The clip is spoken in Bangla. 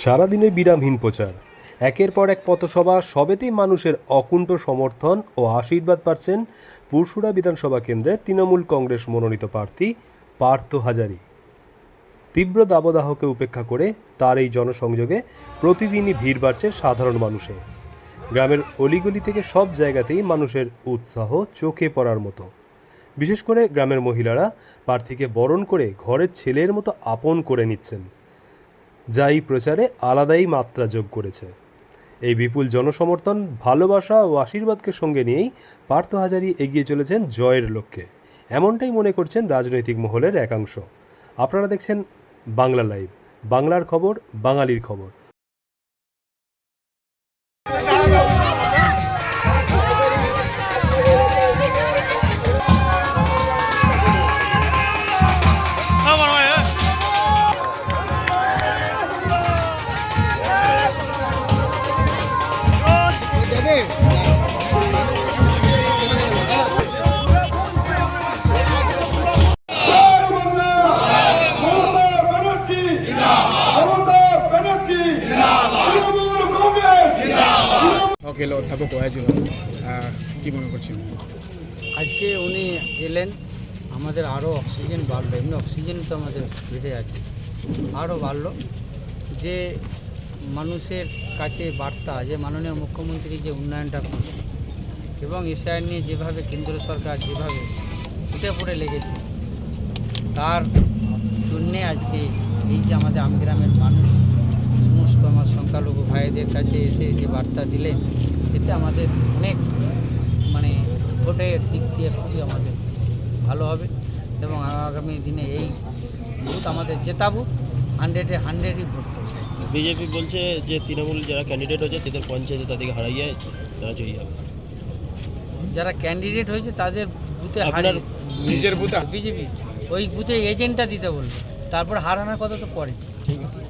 সারাদিনে বিরামহীন প্রচার, একের পর এক পথসভা, সবেতেই মানুষের অকুণ্ঠ সমর্থন ও আশীর্বাদ পাচ্ছেন পুরসুরা বিধানসভা কেন্দ্রের তৃণমূল কংগ্রেস মনোনীত প্রার্থী পার্থ হাজারি। তীব্র দাবদাহকে উপেক্ষা করে তার এই জনসংযোগে প্রতিদিনই ভিড় বাড়ছে সাধারণ মানুষের। গ্রামের অলিগলি থেকে সব জায়গাতেই মানুষের উৎসাহ চোখে পড়ার মতো। বিশেষ করে গ্রামের মহিলারা প্রার্থীকে বরণ করে ঘরের ছেলের মতো আপন করে নিচ্ছেন, যা এই প্রচারে আলাদাই মাত্রা যোগ করেছে। এই বিপুল জনসমর্থন, ভালোবাসা ও আশীর্বাদকে সঙ্গে নিয়েই পার্থ হাজারি এগিয়ে চলেছেন জয়ের লক্ষ্যে, এমনটাই মনে করছেন রাজনৈতিক মহলের একাংশ। আপনারা দেখছেন বাংলা লাইভ, বাংলার খবর, বাঙালির খবর। গেল তারপর হয়েছিল কী মনে করছেন? আজকে উনি এলেন, আমাদের আরও অক্সিজেন বাড়লো। এমনি অক্সিজেন তো আমাদের বেড়ে আছে, আরও বাড়লো। যে মানুষের কাছে বার্তা, যে মাননীয় মুখ্যমন্ত্রী যে উন্নয়নটা করছে এবং এসআইআর নিয়ে যেভাবে কেন্দ্র সরকার যেভাবে উঠে পড়ে লেগেছে, তার জন্যে আজকে এই যে আমাদের আমগ্রামের মানুষ সমস্ত আমার সংখ্যালঘু ভাইদের কাছে এসে যে বার্তা দিলেন, এতে আমাদের অনেক ভোটের দিক দিয়ে খুবই আমাদের ভালো হবে এবং আগামী দিনে এই বুথ আমাদের জেতাবো, 100-এ 100ই ভোট করবে। বিজেপি বলছে যে তৃণমূল যারা ক্যান্ডিডেট হয়েছে তাদের পঞ্চায়েতে তাদেরকে হারাইয়ে তারা জয়ী হবে। যারা ক্যান্ডিডেট হয়েছে তাদের বুথে আপনার নিজের বুথ বিজেপি ওই বুথে এজেন্টটা দিতে বলবে, তারপর হারানোর কথা তো পরে। ঠিক আছে।